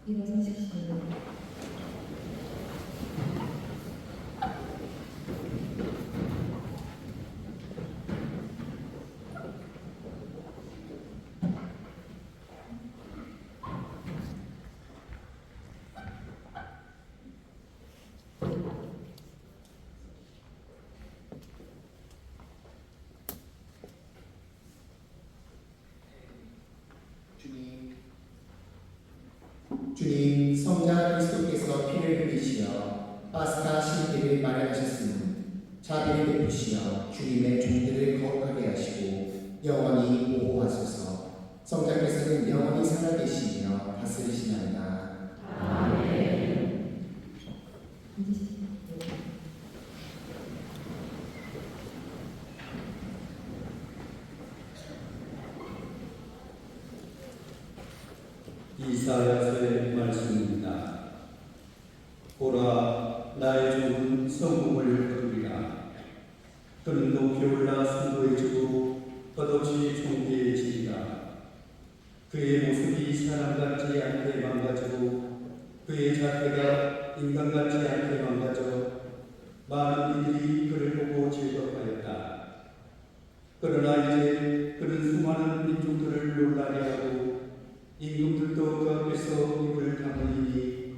일어서십시오. 주님, 성자 그리스도께서 피를 흘리시어 파스카 신비를 마련하셨으니 자비를 베푸시어 주님의 종들을 거룩하게 하시고 영원히 보호하소서. 성자께서는 영원히 살아계시며 다스리시나이다. 아멘. 이사야서의 말씀입니다. 보라, 나의 종은 성공을 거두리라. 그는 높이 올라 선도해주고 덧없이 존귀해지리라. 그의 모습이 사람 같지 않게 망가지고 그의 자태가 인간 같지 않게 망가져 많은 이들이 그를 보고 즐거워하였다. 그러나 이제 그는 수많은 민족들을 놀라게 하고 임금들도 그 앞에서 입을 다물리니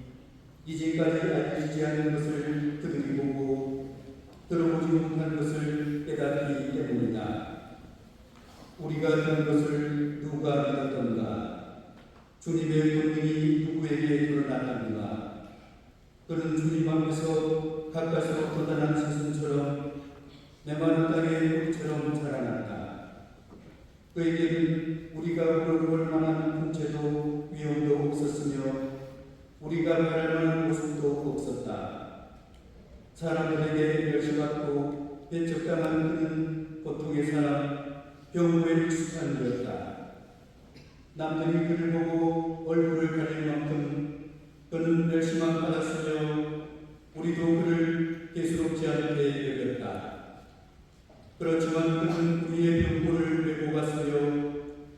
이제까지 알려지지 않은 것을 그들이 보고 들어보지 못한 것을 깨닫기 때문이다. 우리가 들은 것을 누가 믿었던가? 주님의 권능이 누구에게 드러났던가? 그는 주님 앞에서 가까이서 거대한 스승처럼 메마른 땅의 꽃처럼 자라났다. 그에게는 우리가 물어볼 만한 풍채도 위험도 없었으며 우리가 바랄 만한 모습도 없었다. 사람들에게 멸시받고 배척당한 그는 보통의 사람, 병고에 익숙한 이였다. 남들이 그를 보고 얼굴을 가릴 만큼 그는 멸시만 받았으며 우리도 그를 대수롭지 않게 여겼다. 그렇지만 그는 우리의 병고를 메고 갔으며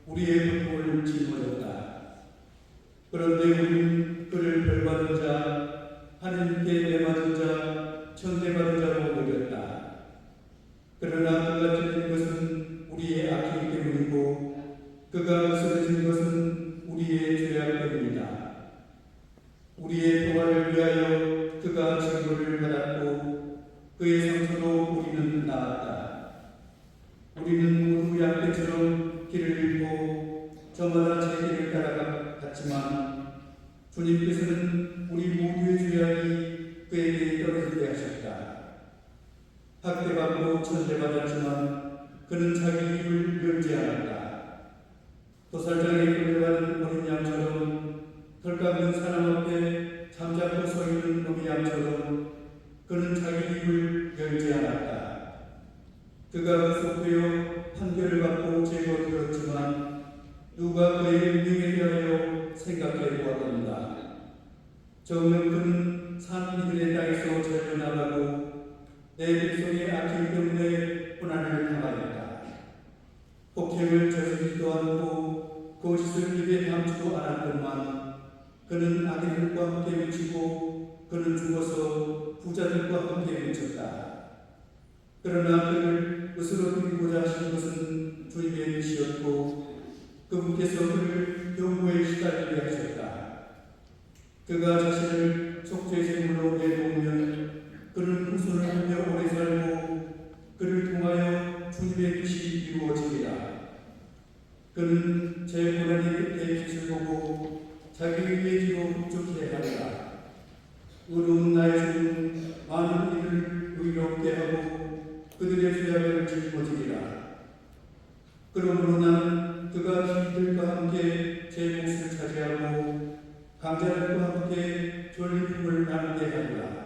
우리의 고통을 짊어졌다. 그런데 우리는 그를 벌받은 자, 하나님께 내맞은 자, 천대받은 자로 여겼다. 그러나 그가 찔린 것은 우리의 악행 때문이고 그가 쓰러진 것은 우리의 죄악 때문이다. 우리의 평화를 위하여 그가 징벌을 받았고 그의 상처로 우리는 나았다. 우리는 모두 양떼처럼 길을 잃고 저마다 제 길을 따라갔지만 주님께서는 우리 모두의 죄악이 그에게 떨어지게 하셨다. 학대받고 천대받았지만 그는 자기 입을 열지 않았다. 도살장에 끌려가는 어린 양처럼 털 깎는 사람 앞에 잠자코 서 있는 어미 양처럼 그는 자기 입을 열지 않았다. 그가 구속되어 판결을 받고 제거되었지만 누가 그의 운명에 대하여 생각해 보았던가. 정녕 그는 산 이들의 땅에서 잘려나가고 내 백성의 악행 때문에 고난을 당하였다. 폭행을 저지르지도 않고 거짓을 입에 담지도 않았건만 그는 아기들과 함께 묻히고 그는 죽어서 부자들과 함께 묻혔다. 그러나 그를 으스러뜨리고자 하신 것은 주님의 뜻이었고 그분께서 그를 병고에 시달리게 하셨다. 그가 자신을 속죄 제물로 내놓으면 그는 후손을 하며 오래 살고 그를 통하여 주님의 뜻이 이루어지리라. 그는 제 고난의 끝에 빛을 보고 자기의 예지로 흡족해 하리라. 의로운 나의 주는 많은 이를 의롭게 하고 그들의 죄악을 짊어지리라. 그러므로 나는 그가 기들과 함께 제 몫을 차지하고 강자들과 함께 전리품을 나누게 하리라.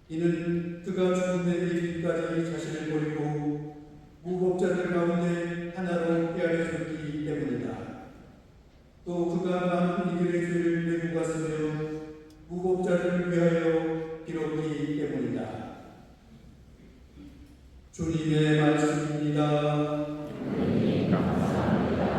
이는 그가 죽음에 이르기까지 자신을 버리고 무법자들 가운데 하나로 헤아려졌기 때문이다. 또 그가 많은 이들의 죄를 메고 갔으며 무법자들을 위하여 기록기 때문이다. 주님의 말씀입니다. 주님 감사합니다.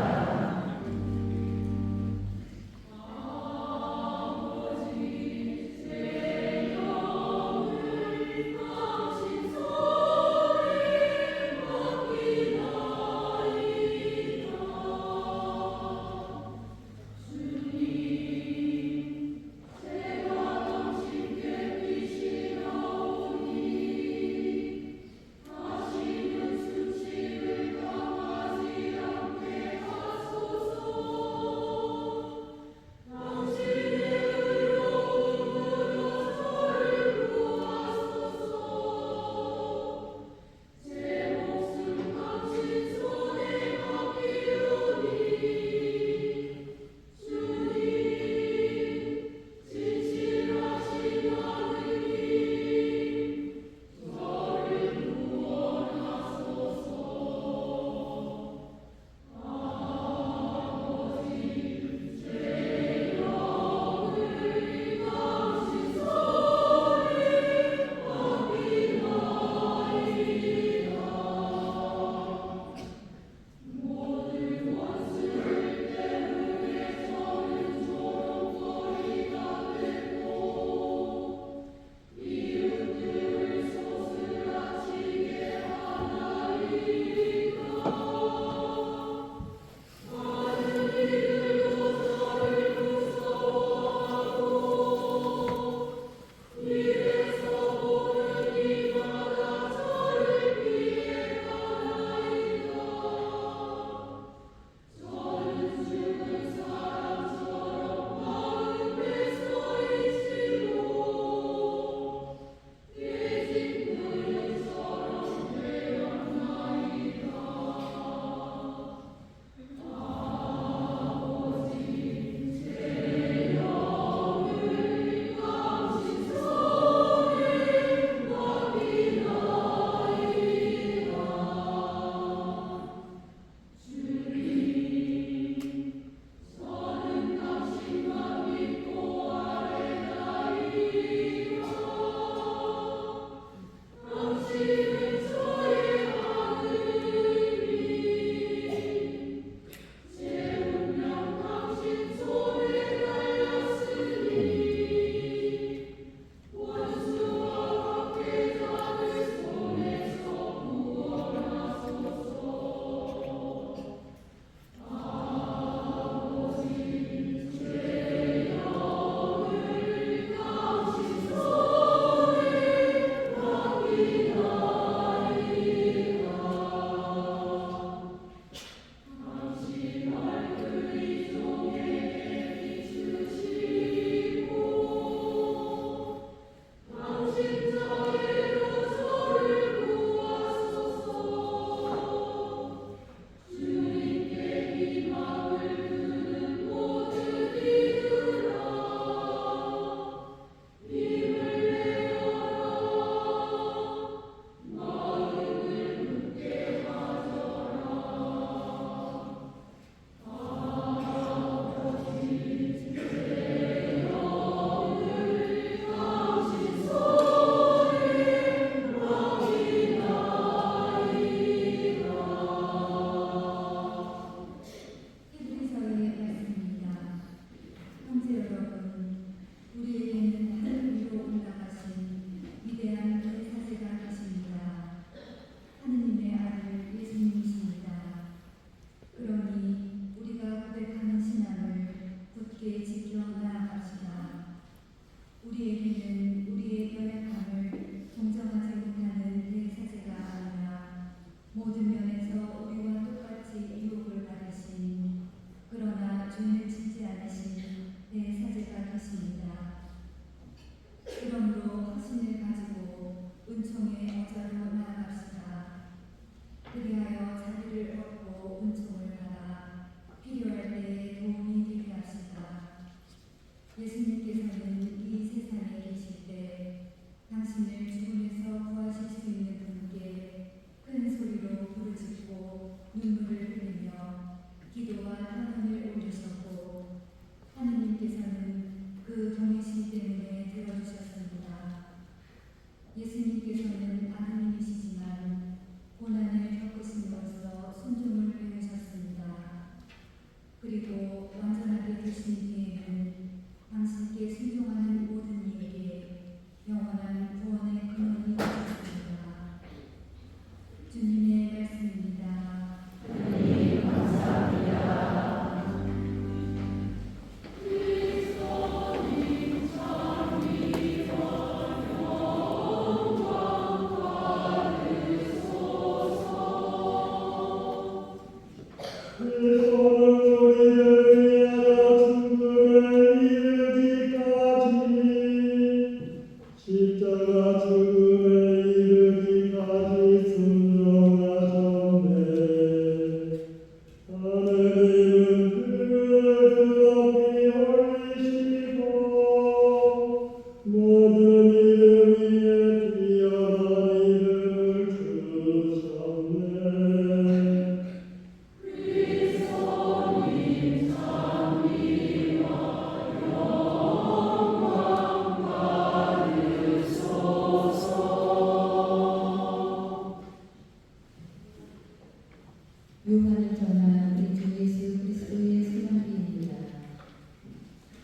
요한을 전한 우리 주 예수 그리스도의 순환기입니다.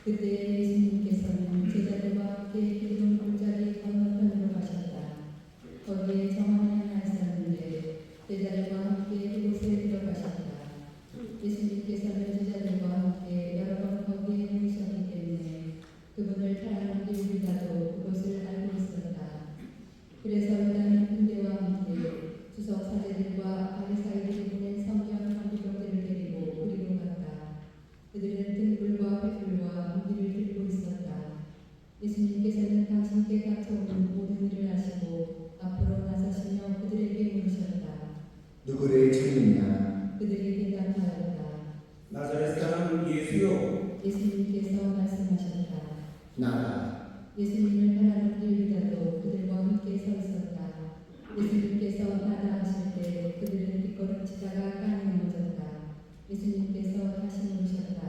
그때 예수님께서는 제자들과 함께 기름 골짜기 건너편으로 가셨다. 거기에 정원이 하나 있었는데 제자들과 함께 그곳에 들어가셨다. 예수님께서는 제자들과 함께 여러 번 거기에 모이셨기 때문에 그분을 따라오는 유다도 그것을 알고 있었다. 그래서 유다는 군대와 함께 주석 사제들과 바리사이들이 보낸 성경 관리병들을 데리고 그리로 갔다. 그들은 등불과 횃불과 무기를 들고 있었다. 예수님께서는 당신께 닥쳐오는 모든 일을 아시고 앞으로 나서시며 그들에게 물으셨다. 누구를 찾느냐? 그들이 대답하였다. 나사렛 사람 예수요. 예수님께서 말씀하셨다. 나다. 예수님을 따라오는 유다도 그들과 함께 서 있었다. 예수님께서 나다 하실 때 그들은 뒷걸음치다가 땅에 넘어졌다. 예수님께서 다시 물으셨다.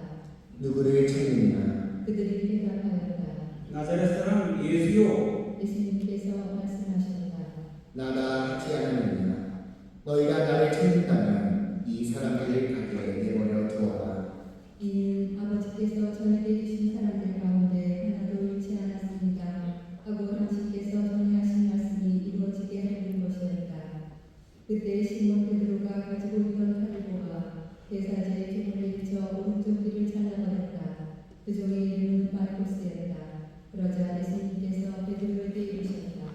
누구를 찾느냐? 그들이 대답하였다. 나사렛 사람 예수요. 예수님께서 말씀하셨다. 나다 하지 않았느냐? 너희가 나를 찾는다면 이 사람들을 가게 내버려 두어라. 이는 아버지께서 저에게 주신 사람들 가운데 하나도 잃지 않았습니다 하고 당신께서 전하신 말씀이 이루어지게 하는 것이었다. 그때 시몬 베드로가 가지고 있던 칼보가 대사제의 종을 비쳐 오른쪽 귀를 잘라버렸다. 그 종의 이름은 말코스였다. 그러자 예수님께서 베드로에게 이르셨다.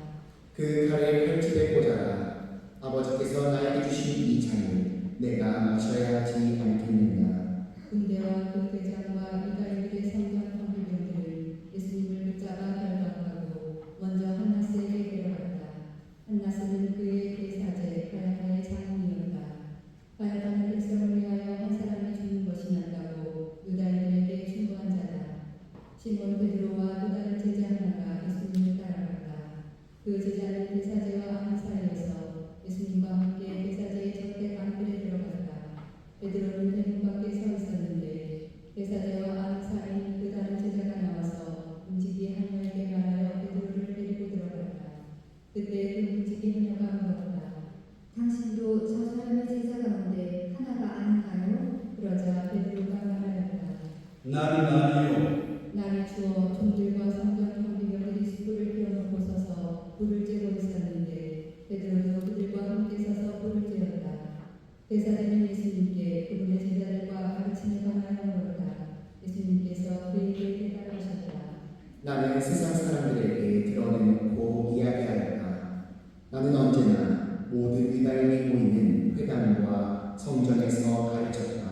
그 칼을 펼집에 꽂아라. 아버지께서 나에게 주신 이 잔을 내가 마셔야 하지 않겠느냐? 군대와 그 대장과 유다인들의 성전 관리병들은 예수님을 붙잡아 결박하고 먼저 한나스에게 데려갔다. 한나스는 그의 대사제 가야바의 장인이었다. 가야바는 백성을 위하여 한 사람이 죽는 것이 낫다고 유다인들에게 충고한 자다. 시몬 베드로와 또 다른 제자 하나가 예수님을 따라갔다. 그 제자는 대사제와 아는 사이에서 예수님과 함께 대사제의 적대 안뜰에 들어갔다. 베드로는 대문 밖에 서 있었는데 대사제와 아는 사이인 그 다른 제자가 나와서 움직이 하녀에게 말하여 베드로를 데리고 들어갔다. 그때 그 움직이 하녀가 물었다. 당신도 저 사람의 제자 가운데 하나가 아닌가요? 그러자 베드로가 말하였다. 나는 아니요. 날이 추워 종들과 성전 경비병들이 숯불을 피워놓고 서서 불을 쬐고 있었는데 베드로도 그들과 함께 서서 불을 쬐었다. 대사되는 예수님께 그분의 제자들과 가르침에 관하여 물었다. 예수님께서 그에게 대답하셨다. 나는 세상 사람들에게 드러내놓고 이야기하였다. 나는 언제나 모든 유다인이 모이는 회당과 성전에서 가르쳤다.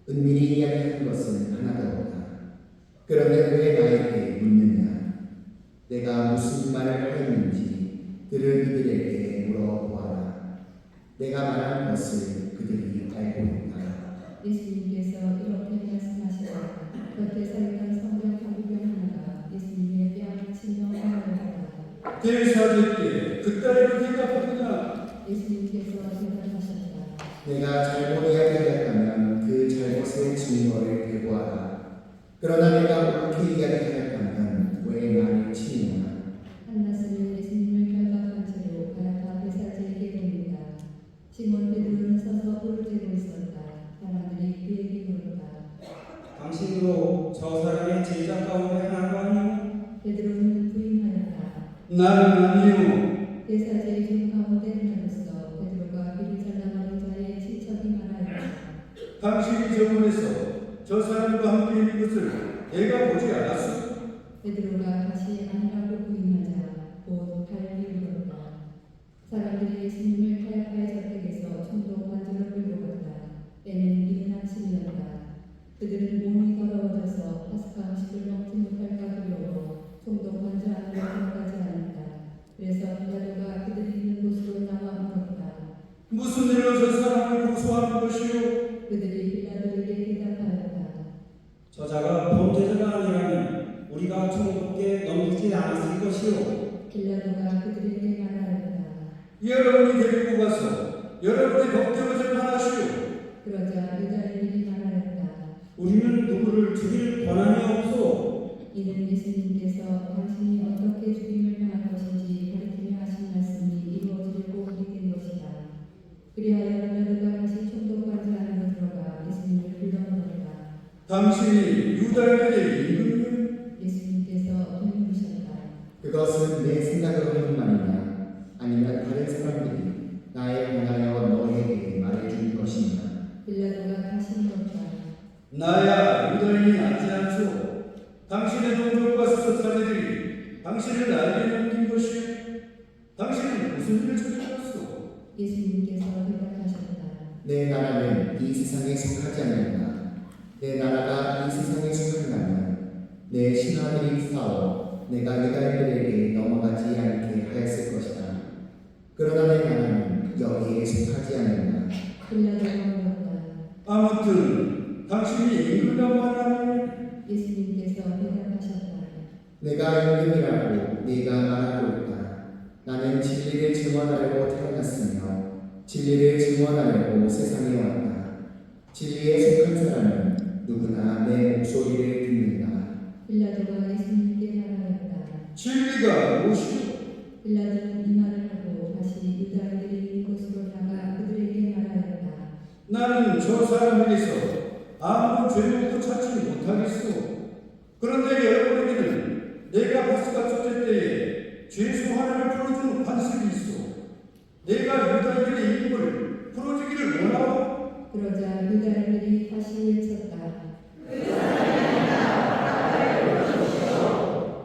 은밀히 이야기하는 것은 하나도 없다. 그런데 왜 나에게 묻느냐? 내가 무슨 말을 하였는지 들은 이들에게 물어보아라. 내가 말한 것을 그들이 알고 있다. 예수님께서 이렇게 말씀하셨다. 곁에 서 있던 성전 경비병 하나가 예수님의 뺨을 치며 말하였다. 대사제께 그따위로 대답하느냐? 예수님께서 대답하셨다. 내가 잘못 이야기하였다면 그 잘못의 증거를 대고하라. 그러나 내가 옳게 이야기하였다면 왜 나를 치느냐? 한나스는 예수님을 결박한 채로 가야바 대사제에게 데립니다. 시몬 베드로는 서서 불을 쬐고 있었다. 사람들이 그에게 물었다. 당신도 저 사람의 제자 가운데 하나가 아니요. 베드로는 부인하였다. 나는 아니요. 대사제의 종 가운데 하나로서 베드로가 귀를 잘라버린 자의 친척이 말하였다. 당신이 저문에서 저 사람과 함께 있는 것을 내가 보지 않았어. 베드로가 다시 아니라고 부인하자 곧 달리 울었다. 사람들이 예수님을 가야바의 저택에서 총독 관저로 끌고 갔다. 때는 이른 아침이었다. 그들은 몸이 더러워져서 파스카 음식을 먹지 못할까 두려워 총독 관저 안으로 들어가지 않았다. 그래서 빌라도가 그들이 있는 곳으로 나와 물었다. 무슨 일로 저 사람을 고소하는 것이요? 그들이 빌라도에게 대답하였다. 저자가 범죄자가 아니라면 우리가 총독께 넘기지 않았을 것이요. 빌라도가 그들에게 말하였다. 여러분이 데리고 가서 여러분의 법대로 재판하시오. 그러자 유다인들이 말하였다. 우리는 누구를 죽일 권한이 없소. 이는 예수님께서 당신이 어떻게 죽임을 당할 것인지 가르치며 하신 말씀이 이루어지려고 우리 된 것이다. 그리하여 빌라도가 다시 총독 당신이 유다인들의 임금이요? 예수님께서 되물으셨다. 그것은 내 생각으로 하는 말이냐 아니면 다른 사람들이 나에 관하여 너에게 말해준 것이냐. 빌라도가 다시 물었다. 나야 유다인이 아니지 않소. 당신의 동족과 수석사제들이 당신을 나에게 넘긴 것이요. 당신은 무슨 일을 저질렀소? 예수님께서 대답하셨다. 내 나라는 이 세상에 속하지 않는다. 내 나라가 이 세상에 속한다면 내 신하들이 싸워 내가 유다인들에게 넘어가지 않게 하였을 것이다. 그러나 내 나라는 여기에 속하지 않는다. 빌라도가 물었다. 아무튼 당신이 임금이라고 하나니 예수님께서 대답하셨다. 내가 임금이라고 네가 말하고 있다. 나는 진리를 증언하려고 태어났으며 진리를 증언하려고 세상에 왔다. 진리에 속한 사람은 누구나 내 목소리를 듣는다. 빌라도가 예수님께 말하였다. 진리가 무엇이오? 빌라도는 이 말을 하고 다시 유다인들이 있는 곳으로 나가 그들에게 말하였다. 나는 저 사람에게서 아무런 죄목도 찾지 못하겠소. 그런데 여러분에게는 내가 파스가 첫째 때에 죄수 하나를 풀어주는 관습이 있어. 내가 유다인들의 임금을 풀어주기를 원하오. 그러자 유다인들이 다시 외쳤다.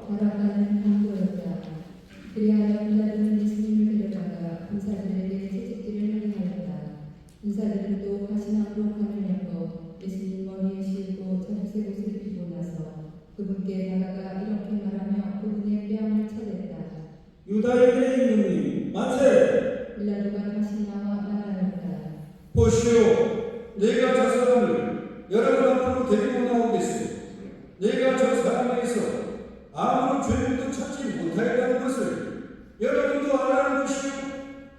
바라바는 강도였다. 그리하여 빌라도는 예수님을 데려다가 군사들에게 채찍질을 하게 하였다. 군사들은 또 가시나무로 관을 엮어 예수님 머리에 씌우고 자주색 옷을 입히고 나서 그분께 다가가 이렇게 말하며 그분의 뺨을 쳐댔다. 유다인들의 임금님 만세! 빌라도가 다시 나와 말하였다. 보시오. 내가 저 사람을 여러분 앞으로 데리고 나오겠소. 내가 저 사람에게서 아무런 죄목도 찾지 못하였다는 것을 여러분도 알아는 것이오.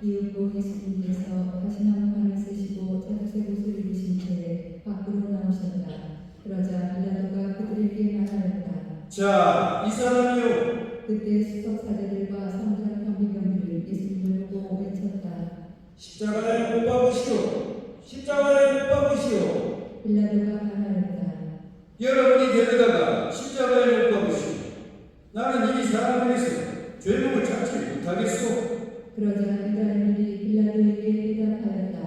이윽고 예수님께서 가시나무 관을 쓰시고 자주색 옷을 입으신 채 밖으로 나오셨다. 그러자 빌라도가 그들에게 말하였다. 자, 이 사람이요. 그때 수석사제들과 성전 경비병들이 예수님을 보고 외쳤다. 십자가에 못 박으시오. 십자가에 못 박으시오. 빌라도가 말하였다. 여러분이 데려다가 십자가에 못 박으시오. 나는 이 사람에게서 죄목을 찾지 못하겠소. 그러자 유다인들이 빌라도에게 대답하였다.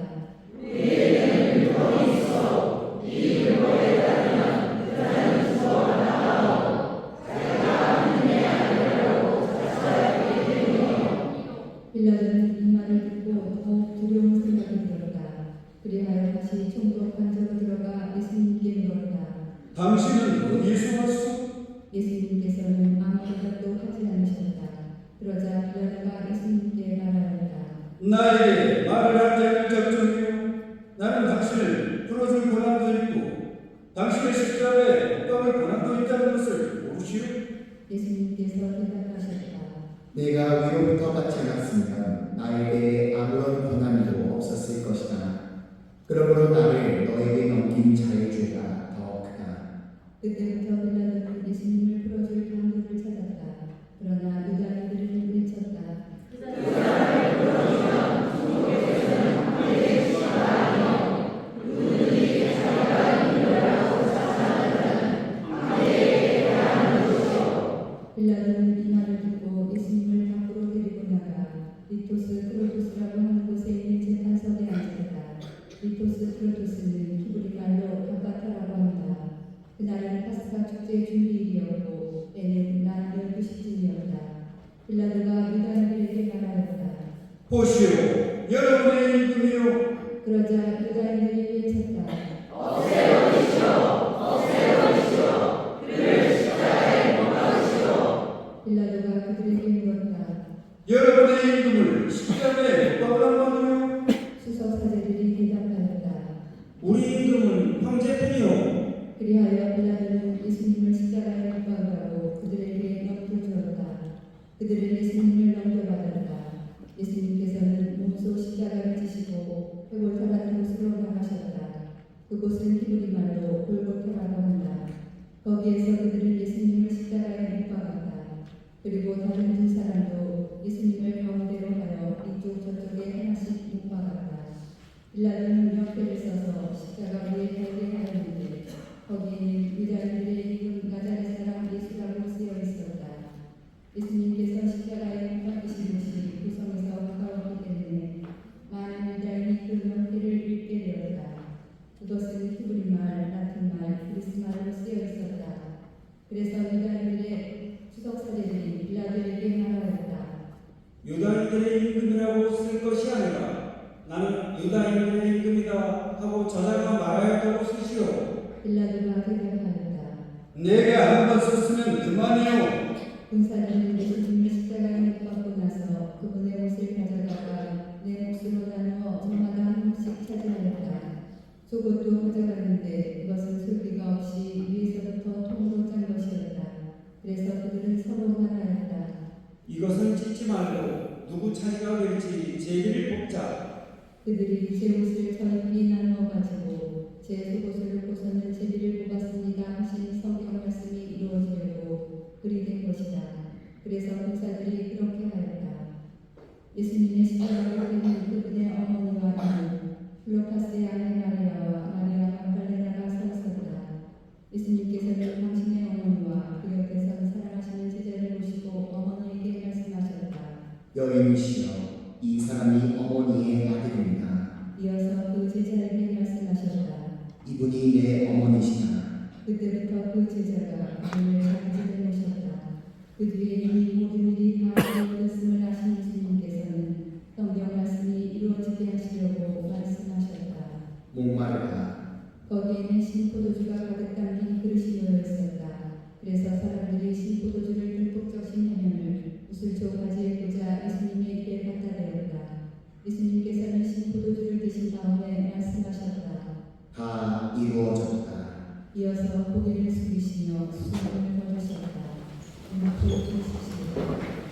빌라도는 이 말을 듣고 더욱 두려운 생각이 들었다. 그리하여 다시 총독 관저로 들어가 예수님께 물었다. 당신은 어디에서 왔소? 예수님께서는 아무 대답도 하지 않으셨다. 그러자 빌라도가 예수님께 말하였다. 나에게 말을 하지 않을 작정이요. 나는 당신을 풀어줄 권한도 있고 당신의 십자가에 못 박을 권한도 있다는 것을 모르시오? 예수님께서 대답하셨다. 내가 위로부터 받지 않았으면 나에게 아무런 권한도 없었을 것이다. 그러므로 나를 너에게 넘긴 자의 죄가 더 크다. 그때부터 빌라도는 예수님을 풀어줄 방법을 찾았다. 그러나 유다인들은 외쳤다. 빌라도는 이 말을 듣고 예수님을 밖으로 데리고 나가 리토스 크로토스라고 하는 곳에 있는 재판석에 앉았다. 리토스 크로토스는 히브리 말로 가바타라고 한다. 그날은 파스카 축제 준비일이었고 때는 낮 12시쯤이었다. 빌라도가 유다인들에게 말하였다. 보시오. 여러분의 임금이요. 그러자 유다인들이 외쳤다. 빌라도가 그들에게 물었다. 여러분의 임금을 십자가에 못 박으란 말이요. 수석사제들이 대답하였다. 우리 임금은 황제뿐이요. 그리하여 빌라도는 예수님을 십자가에 못 박으라고 그들에게 넘겨 주었다. 그들은 예수님을 넘겨받았다. 예수님께서는 몸소 십자가를 지시고 회골타라는 곳으로 나가셨다. 그곳은 히브리 말로 골고타라고 한다. 거기에서 그들은 예수님을 십자가에 못 박았다. 그리고 다른 두 사람도 예수님을 가운데로 하여 이쪽 저쪽에 하나씩 못 박았다. 빌라도는 옆에 서서 십자가 위에 달게 하였는데 거기에는 유다인들의 이름 나자렛 사람 예수라고 쓰여 있었다. 예수님께서 십자가에 못 박히신 곳이 구성에서 가까웠기 때문에 많은 유다인이 그 명패를 읽게 되었다. 그것은 히브리말, 라틴말, 그리스말로 쓰여 있었다. 그래서 유다인들의 추석사제들이 빌라도에게 말하였다. 유다인들의 임금이라고 쓸 것이 아니라 나는 유다인들의 임금이다 하고 저자가 말하였다고 쓰시오. 빌라도가 대답하였다. 내가 한 번 썼으면 그만이요. 군사들은 예수님을 십자가에 못 박고 나서 그분의 옷을 가져다가 내 몫으로 나누어 저마다 한 몫씩 차지하였다. 속옷도 가져갔는데 그것은 솔기가 없이 위에서부터 통으로 짠 것이었다. 그래서 그들은 서로 말하였다. 이것은 찢지 말고 누구 차지가 될지 제비를 뽑자. 그들이 제 옷을 저희끼리 나누어 가지고 제 속옷을 놓고서는 제비를 뽑았습니다 하신 성경 말씀이 이루어지려고 그리 된 것이다. 그래서 군사들이 그렇게 하였다. 예수님의 십자가를 때린 그분의 어머니와 이모 클로파스의 아내 마리아와 마리아 막달레나가 서 있었다. 예수님께서는 당신의 어머니와 그 옆에 선 사랑하시는 제자를 보시고 어머니에게 말씀하셨다. 여인이시여, 이 사람이 어머니의 아들입니다. 이어서 그 제자에게 말씀하셨다. 이분이 내 어머니시다. 그때부터 그 제자가 그분을 자기 집에 모셨다. 그 뒤에 이미 모든 일이 다 이루어졌음을 아신 예수님께서는 성경 말씀이 이루어지게 하시려고 말씀하셨다. 목마르다. 거기에는 신포도주가 가득 담긴 그릇이 놓여 있었다. 그래서 사람들이 신포도주를 듬뿍 적신 해면을 우슬초 가지에 꽂아 예수님의 입에 갖다 대었다. 예수님께서는 신포도주를 드신 다음에 말씀하셨다. 다 이루어졌다. 이어서 고개를 숙이시며 수건을 걸으셨다. 음악을 부르십시오.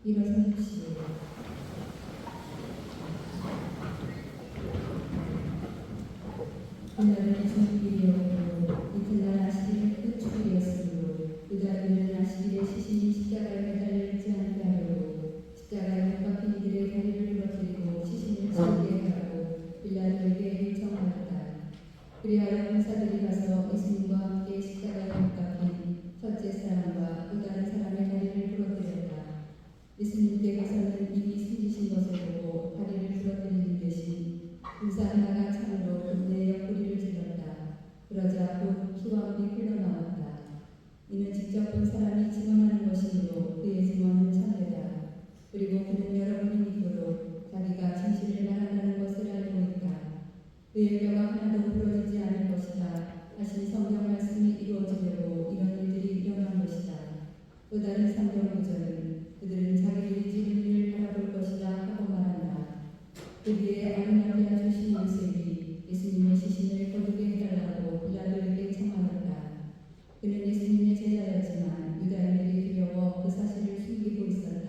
일어서십시오. 그날은 주일이었고 이튿날 안식일은 끝축일이었으므로 유다인들은 안식일에 시신이 십자가에 매달려 있지 않게 하려고 십자가에 못 박힌 이들의 다리를 부러뜨리고 시신을 치우게 하고 빌라도에게 요청하였다. 그리하여 군사들이 가서 예수님과 함께 십자가에 못 박힌 첫째 사람과 또 다른 사람의 다리를 부러뜨렸다. 예수님께서는 이미 숨지신 것을 보고 다리를 부러뜨리는 대신 군사 하나가 창으로 그분의 옆구리를 찔렀다. 그러자 곧 피와 물이 흘러나왔다. 이는 직접 본 사람이 증언하는 것이므로 그의 증언은 참되다. 그리고 그는 여러분이 믿도록 자기가 진실을 말한다는 것을 알고 있다. 그의 뼈가 하나도 부러지지 않을 것이다 하신 성경 말씀이 이루어지려고 이런 일들이 일어난 것이다. 또 다른 성경 구절은 그들은 자기들이 지은 일을 바라볼 것이다 하고 말한다. 그 뒤에 아리마티아 출신 요셉이 예수님의 시신을 거두게 해달라고 빌라도에게 청하였다. 그는 예수님의 제자였지만 유다인들이 두려워 그 사실을 숨기고 있었다.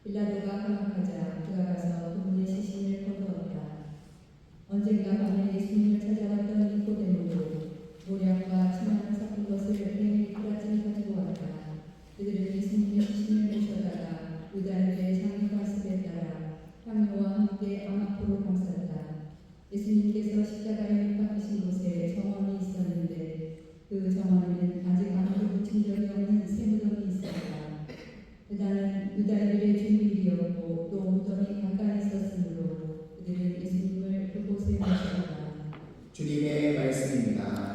빌라도가 감옥하자 그가 가서 그분의 시신을 거두었다. 언젠가 밤에 예수님을 찾아왔던 니코데모도 모략과 침향을 섞은 것을 매일 그라짐 가지고 왔다. 그들은 예수님의 시신을 모셔다가 유다인들의 장례관습에 따라 향료와 함께 아마포로 감쌌다. 예수님께서 십자가에 못 박히신 곳에 정원이 있었는데 그 정원에는 아직 아무도 묻힌 적이 없는 새 무덤이 있었다. 그날은 유다인들의 주일이었고 또 무덤이 가까이 있었으므로 그들은 예수님을 그곳에 모셨다. 주님의 말씀입니다.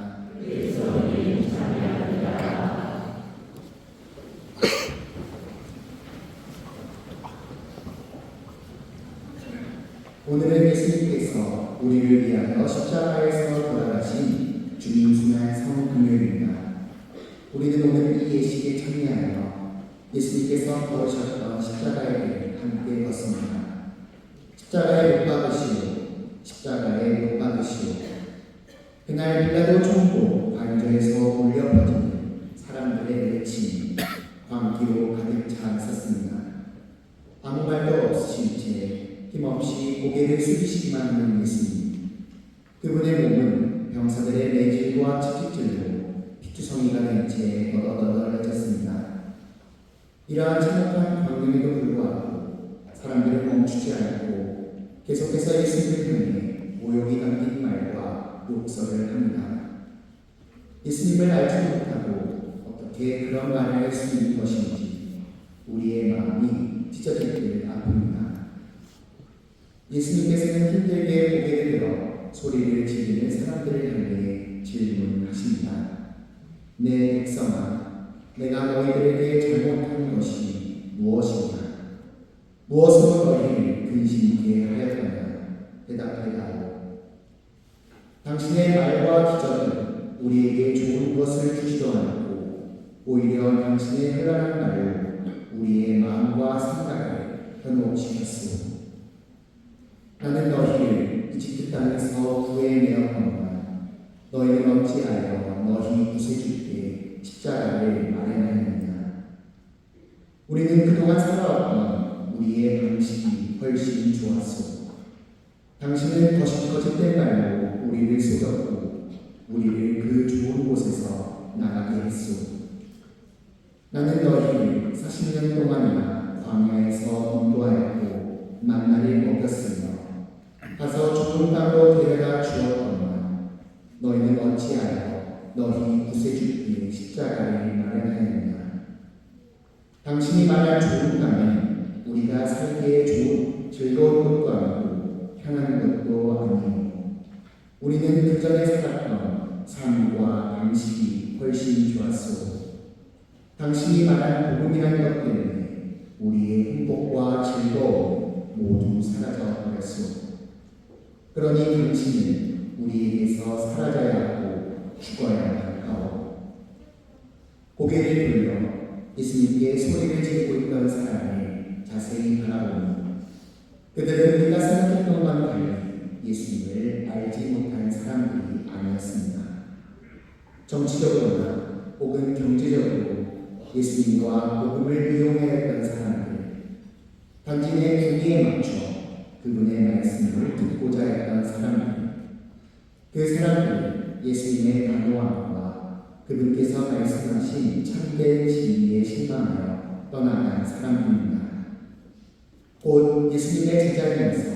오늘은 예수님께서 우리를 위하여 십자가에서 돌아가신 주님 지난 성금요일입니다. 우리는 오늘 이 예식에 참여하여 예수님께서 걸으셨던 십자가의 길을 함께 걷습니다. 십자가에 못 박으시고 십자가에 못 박으시고 받으시오. 그날 빌라도 총독 관저에서 울려 퍼지는 사람들의 외침이 광기로 가득 차 있었습니다. 아무 말도 없으신 채 힘없이 고개를 숙이시기만 하는 예수님. 그분의 몸은 병사들의 매질과 채찍질로 피투성이가 된 채 너덜너덜해졌습니다. 이러한 참혹한 광경에도 불구하고 사람들은 멈추지 않고 계속해서 예수님을 향해 모욕이 담긴 말과 욕설을 합니다. 예수님을 알지 못하고 어떻게 그런 말을 할 수 있는 것인지 우리의 마음이 찢어질 듯 아픕니다. 예수님께서는 힘들게 고개를 들어 소리를 지르는 사람들을 향해 질문하십니다. 내 백성아, 내가 너희들에게 잘못한 것이 무엇이냐? 무엇으로 너희를 근심케 하였느냐? 대답해다오. 당신의 말과 기적은 우리에게 좋은 것을 주지도 않고 오히려 당신의 현란한 말로 우리의 마음과 생각을 현혹시켰소. 나는 너희를 이집트 땅에서 구해내었건만 너희는 어찌하여 너희 구세주께 십자가를 마련하였느냐? 우리는 그동안 살아왔던 우리의 방식이 훨씬 좋았소. 당신은 거짓된 말로 우리를 속였고 우리를 그 좋은 곳에서 나가게 했소. 나는 너희를 40년 동안이나 광야에서 인도하였고 만나를 먹였으며 가서 좋은 땅으로 데려다 주었건만 너희는 어찌하여 너희 구세주께 십자가를 마련하였느냐? 당신이 말한 좋은 땅은 우리가 살기에 좋은 즐거운 것도 아니고 편한 것도 아니고 우리는 그 전에 살았던 삶과 방식이 훨씬 좋았소. 당신이 말한 복음이라는 것 때문에 우리의 행복과 즐거움 모두 사라져 버렸소. 그러니 당신은 우리에게서 사라져야 하고 죽어야 할까오. 고개를 돌려 예수님께 소리를 지르고 있던 사람을 자세히 바라보니 그들은 우리가 생각했던 것과는 달리 예수님을 알지 못한 사람들이 아니었습니다. 정치적으로나 혹은 경제적으로 예수님과 복음을 이용해야 했던 사람들, 단지 내 교리에 맞춰 그분의 말씀을 듣고자 했던 사람들, 그 사람들은 예수님의 단호함과 그분께서 말씀하신 참된 진리에 실망하여 떠나간 사람들입니다. 곧 예수님의 제자리에서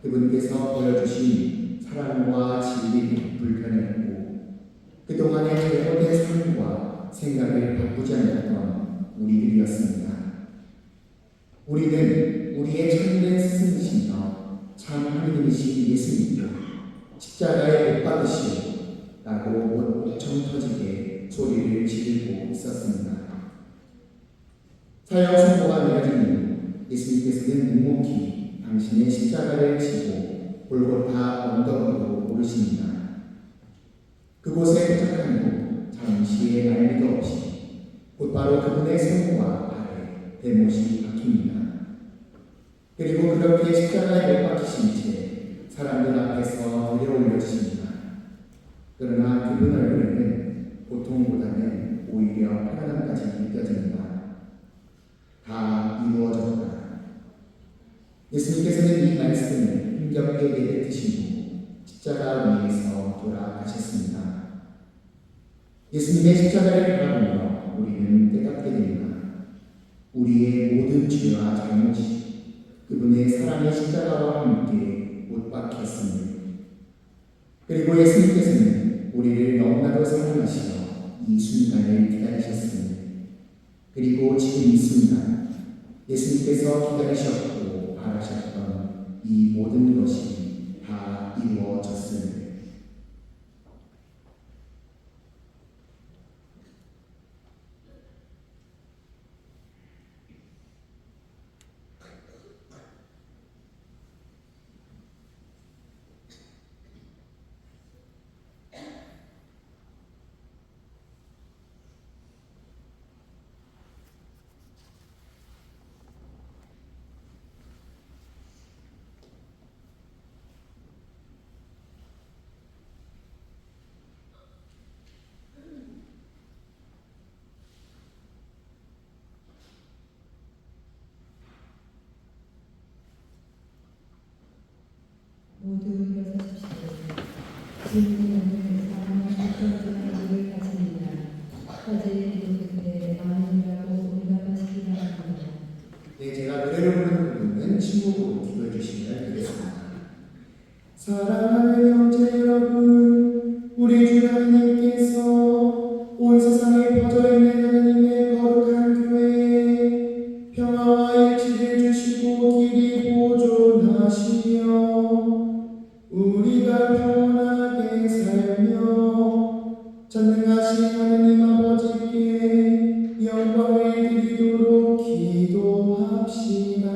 그분께서 보여주신 사랑과 진리를 불편했고 그동안의 잘못된 삶과 생각을 바꾸지 않았던 우리들이었습니다. 우리는 우리의 참된 스승이시며 참 하느님이신 예수님께 십자가에 못 박으시오 라고 목청 터지게 소리를 지르고 있었습니다. 사형 선고가 내려진 이후 예수님께서는 묵묵히 당신의 십자가를 지고 골고타 언덕으로 오르십니다. 그곳에 도착한 후 잠시의 말미도 없이 곧바로 그분의 손과 발에 대못이 박힙니다. 그리고 그렇게 십자가에 못 박히신 채 사람들 앞에서 들여올려주십니다. 그러나 그분 얼굴에는 고통보다는 오히려 편안함까지 느껴집니다. 다 이루어졌다. 예수님께서는 이 말씀을 힘겹게 내뱉으신 후 십자가 위에서 돌아가셨습니다. 예수님의 십자가를 바라보며 우리는 깨닫게 됩니다. 우리의 모든 죄와 잘못이 그분의 사랑의 십자가와 함께 못 박혔습니다. 그리고 예수님께서는 우리를 너무나도 사랑하시며 이 순간을 기다리셨습니다. 그리고 지금 이 순간 예수님께서 기다리셨고 바라셨던 이 모든 것이 다 이루어졌습니다. 모두 일어서십시오. 주님은 사람의 불편한 일을 가지느냐 화제의 기도 끝에 아멘이라고 응답하시기 바랍니다. 네, 제가 노래를 부르는 부분은 침묵으로 기도해 주시면 되겠습니다. 사랑하는 형제 여러분, 우리 주 하나님께서 온 세상에 퍼져있는 하나님의 거룩한 교회에 평화와 일치를 주시고 길이 보존하시며 우리가 평안하게 살며 전능하신 하나님 아버지께 영광을 드리도록 기도합시다.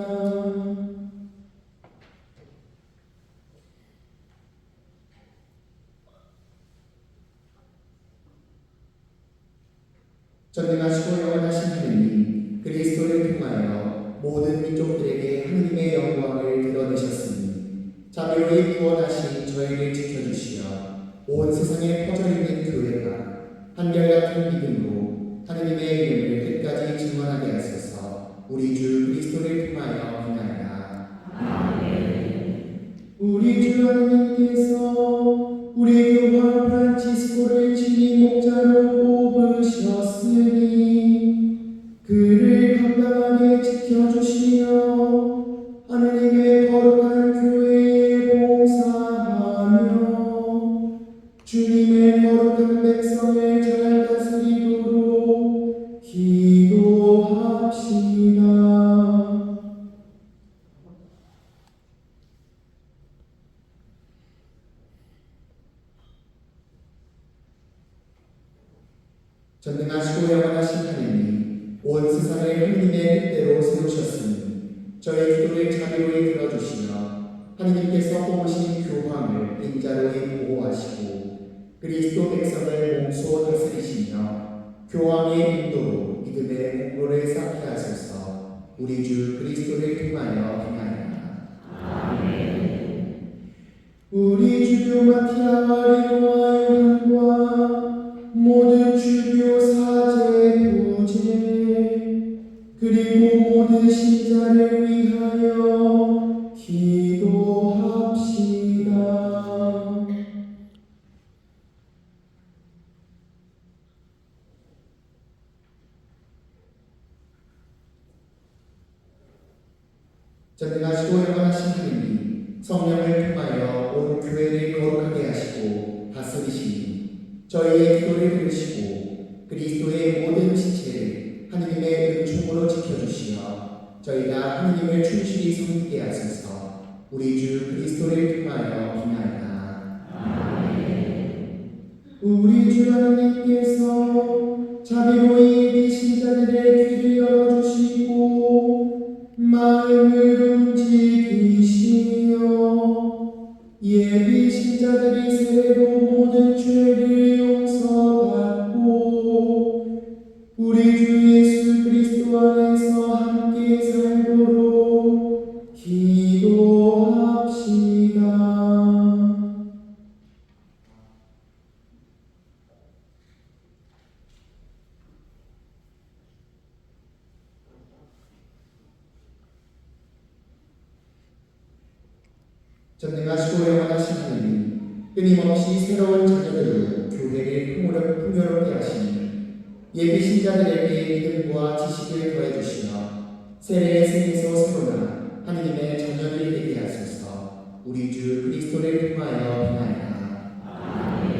전능하시고 영원하신 하느님, 그리스도를 통하여 모든 민족들에게 하느님의 영광을 드러내셨으니 자비로이 구원하신 저희를 지켜주시어 온 세상에 퍼져있는 교회가 한결같은 믿음으로 하느님의 이름을 끝까지 증언하게 하소서. 우리 주 그리스도를 통하여 비나이다. 아멘. 우리 주 하느님께서 우리 교황 프란치스코를 진리 목자로 뽑으셨으니 그를 건강하게 지켜주시며 하느님의 거룩한 교회에 봉사하며 주님의 거룩한 백성을 잘 다스리도록 기도합시다. 전능하시고 영원하신 하느님, 온 세상을 하느님의 뜻대로 세우셨으니 저희 기도를 자비로이 들어주시며 하느님께서 뽑으신 교황을 인자로이 보호하시고 그리스도 백성을 몸소 다스리시며 교황의 인도로 믿음의 공로를 쌓게 하소서. 우리 주 그리스도를 통하여 비나이다. 아멘. 우리 주교 마티아와 리노와 요한과 모든 주교 사제 부제 그리고 모든 신자를 위하여 기도합시다. 전능하시고 영원하신 하느님, 성령을 통하여 온 교회를 거룩하게 하시고 다스리시니 저희의 기도를 들으시고 그리스도의 모든 지체를 하느님의 은총으로 지켜주시며 저희가 하느님을 충실히 섬기게 하소서. 우리 주 그리스도를 통하여 비나이다. 아멘. 우리 주 하나님께서 자비로이 비신자들의 귀를 열어주시고 마음을 움직이시며 예비 신자들이 세례로 모든 죄를 용서받고 우리 주 예수 그리스도 안에서 함께 살도록 기도합시다. 전능하시고 영원하신 하느님, 끊임없이 새로운 자녀들로 교회를 풍요롭게 하시니 예비 신자들에게 믿음과 지식을 더해주시며 세례의 승에서 새로나 하느님의 자녀들이 되게 하소서. 우리 주 그리스도를 통하여 비나이다. 아멘.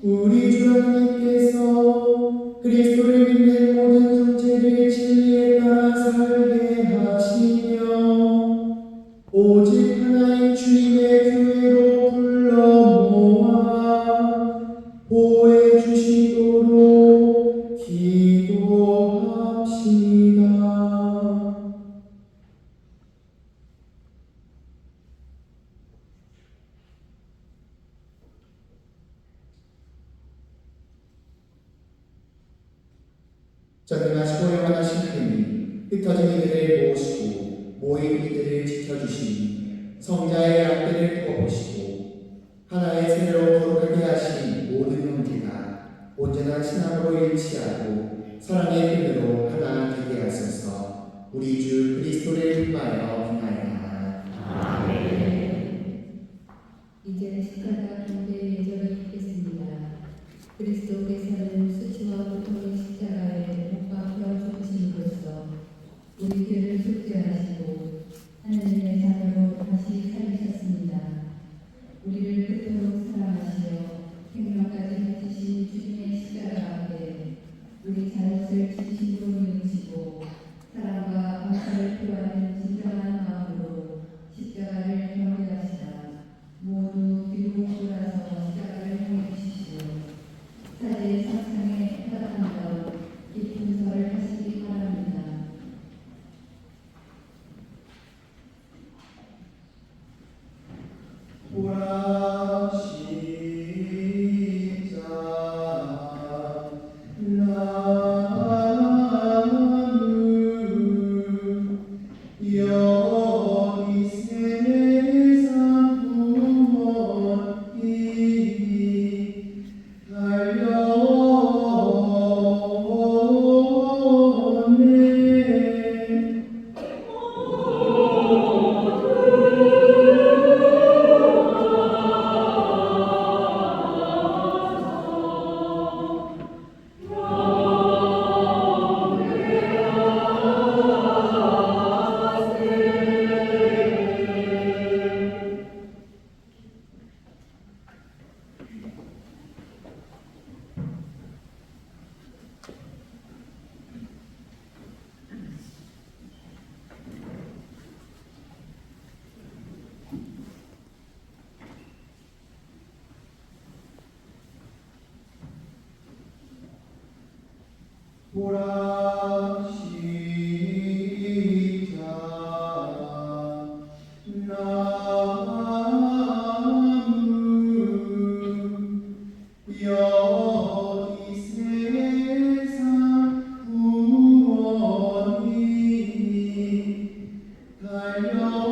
우리 주 하나님께서 그리스도를 믿는 모든 형제를 진리에 따라 살게 하시며 오직 하나인 주님의 교회로 불러 모아 보호해 주시도록 기도합시다. 전능하시고 영원하신 하느님, 흩어진 이들을 모으시고 모인 이들을 지켜주시니 성자의 앞뒤를 두어보시고 하나의 세례로 거룩하게 하신 모든 형제가 온전한 신앙으로 일치하고 사랑의 끈으로 하나 되게 하소서. 우리 주 그리스도를 통하여 비나이다. 아멘. 보라 시작 나는 여기 세상 구원이 달려오네 보라 시작 나는 여기 세상 구원이 달려오네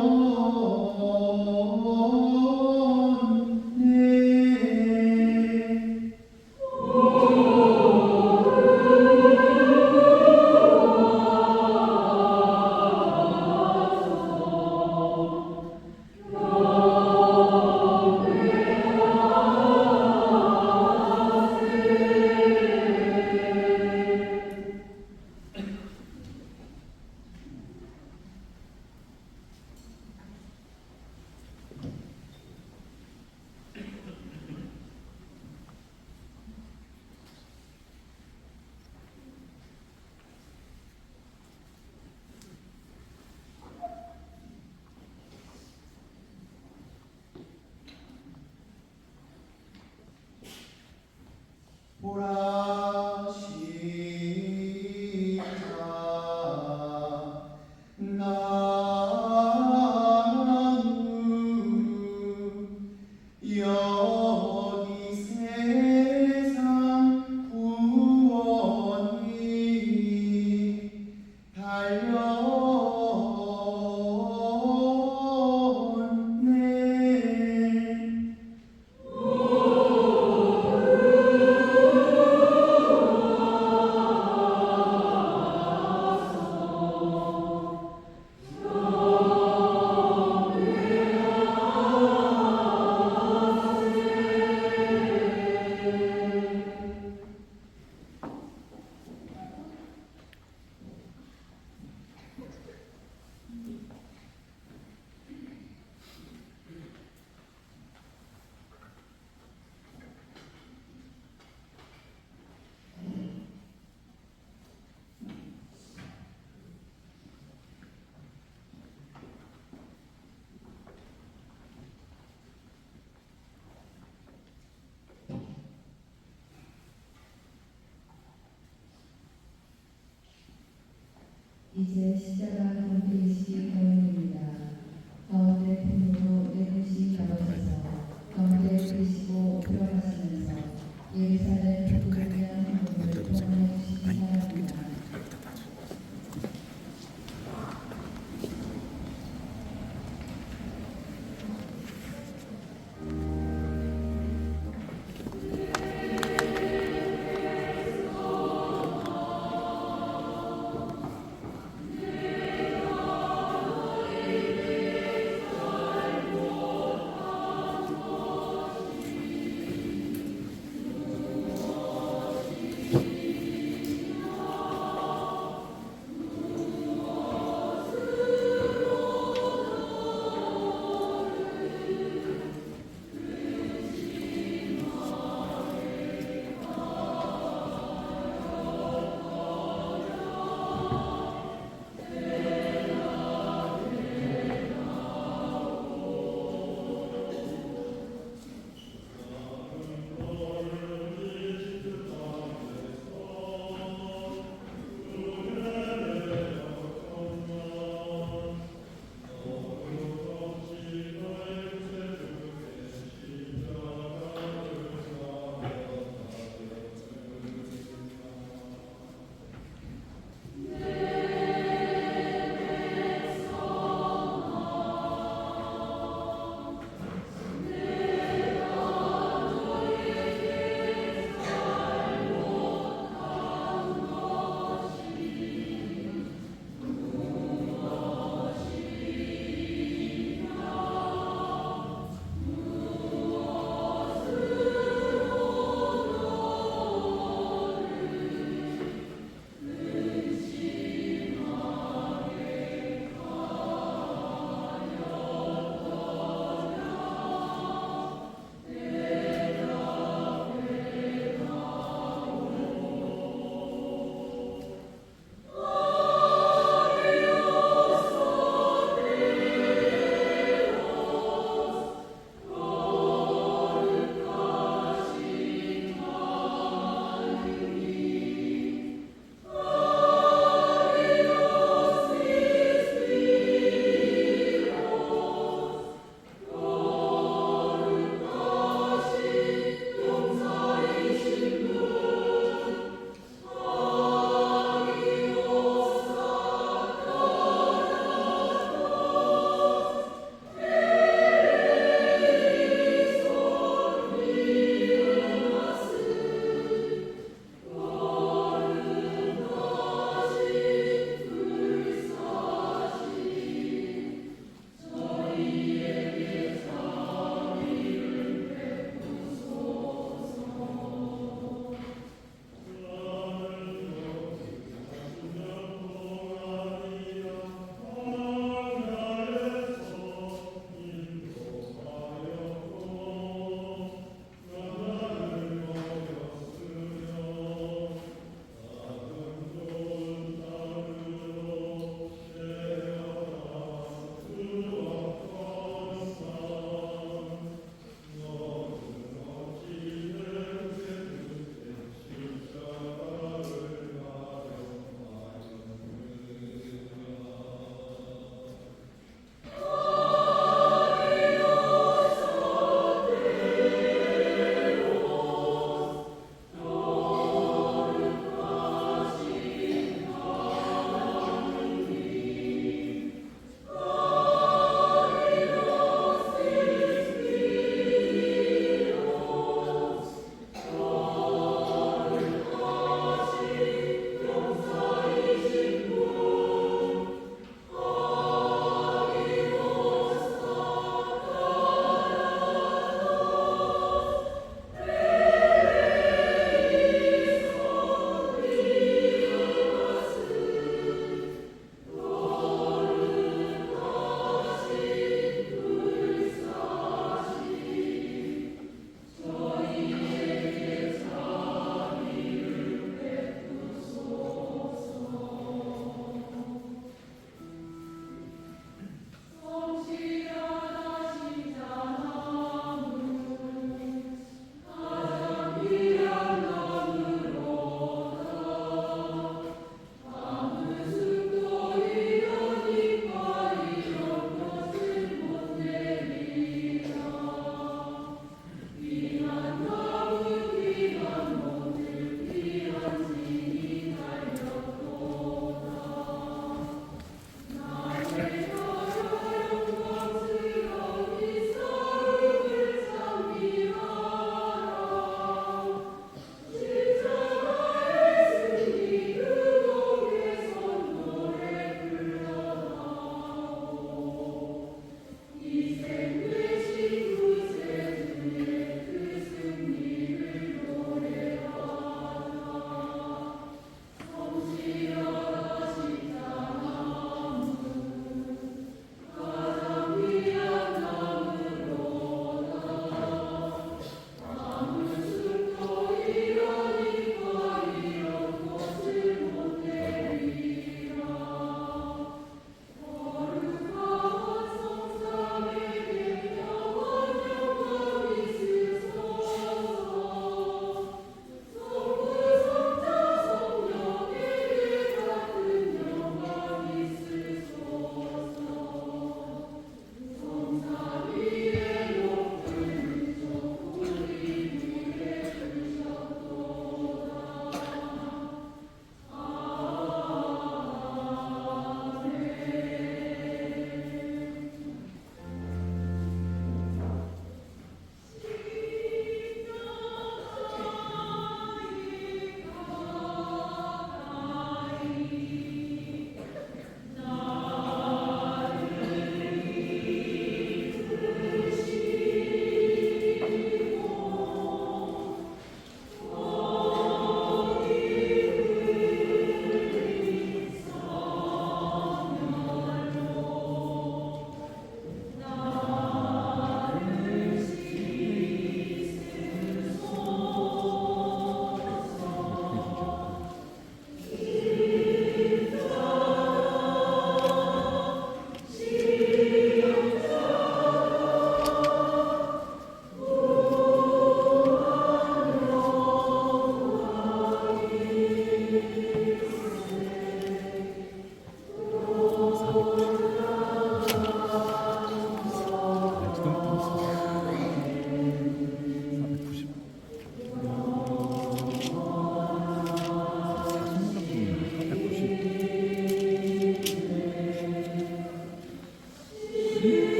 보라 시작 나는 여기 세상 구원이 달려오네 이제 시작한 공개식 공연입니다. 가운데 품으로 내부시 나오셔서 가운데 계시고 들어가시면서 예루살렘 복음을 위한 행동을 동원해 주시기 바랍니다. 내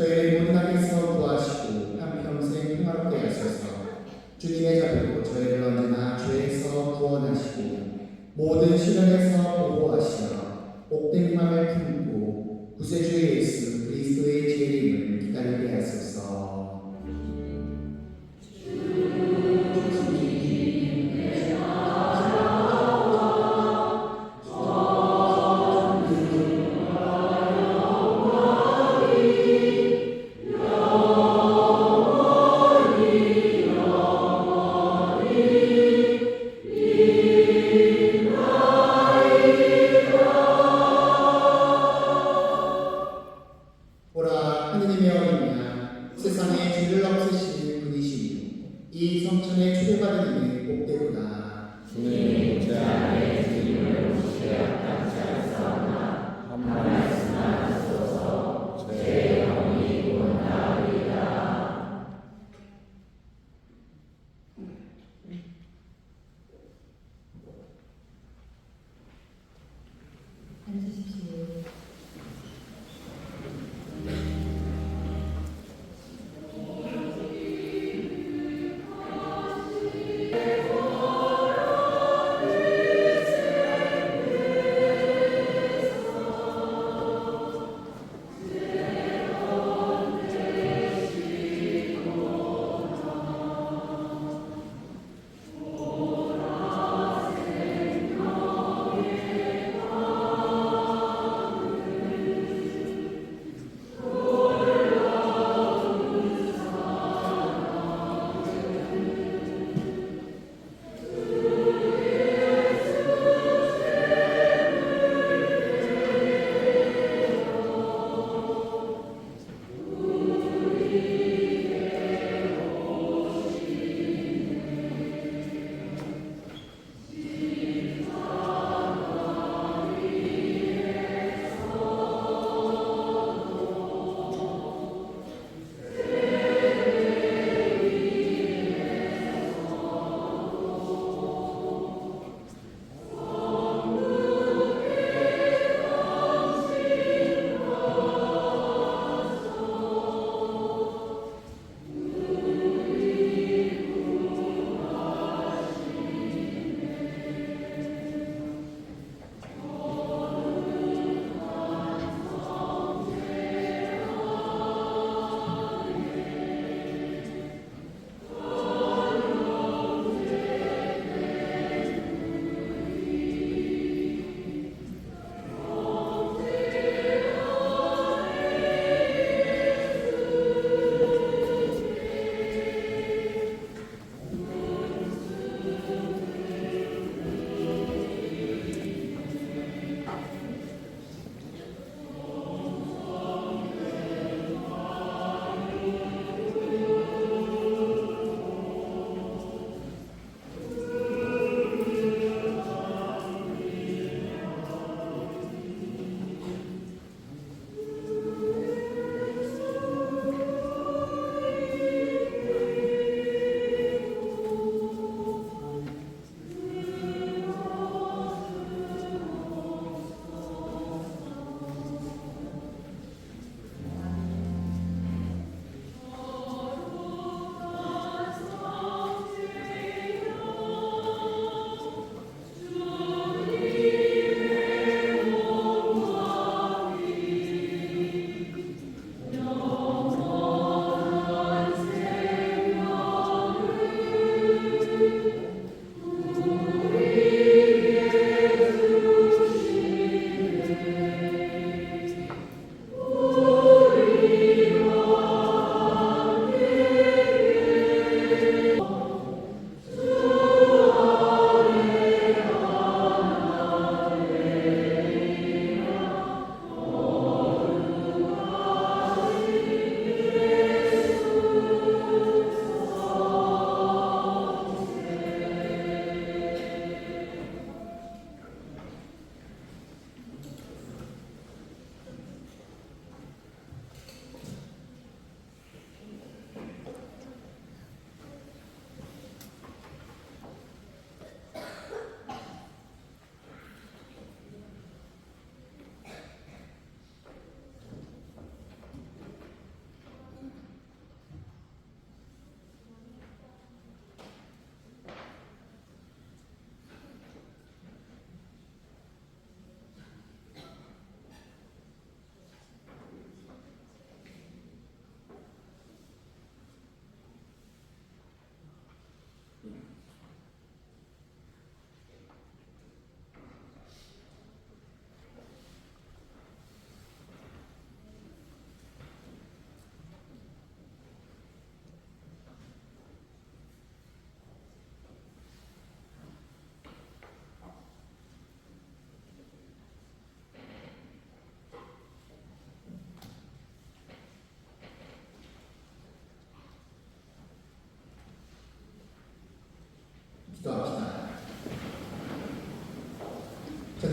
저희를 모든 악에서 구하시고 한평생 평화롭게 하소서. 주님의 자비로 저희를 언제나 죄에서 구원하시고 모든 시련에서 보호하시어 복된 희망을 품고 구세주 예수 그리스도의 재림을 기다리게 하소서. 보라, 하느님의 어린 양, 세상에 죄를 없으시는 분이시니 이 성천에 초대받은 이는 복되구나. 주님 제 안에 주님을 모시게 합당치 않사오나 한 말씀 하소서. 제 영이 원하리이다. 앉으십시오.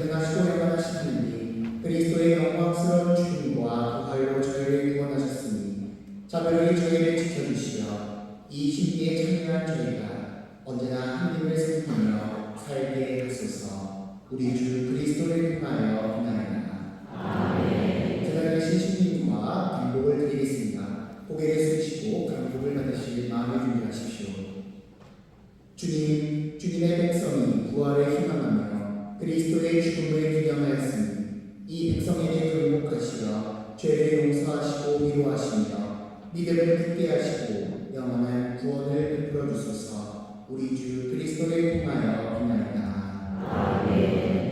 전능하시고 영원하신 하나님, 그리스도의 영광스러운 죽음과 부활로 저희를 구원하셨으니 자별히 저희를 지켜주시어 이 신비에 참여한 저희가 언제나 하나님을 생각하며 살게 하소서. 우리 주 그리스도를 통하여 비나이다. 아멘. 제자되신 신님과 간복을 드리겠습니다. 고개를 숙이시고 간복을 받으실 마음을 준비하십시오. 주님, 주님의 백성이 부활을 희망하며 그리스도의 죽음을 기념하였으니 이 백성에게 굴복하시어 죄를 용서하시고 위로하시며 믿음을 굳게 하시고 영원한 구원을 베풀어 주소서. 우리 주 그리스도를 통하여 비나이다. 아멘.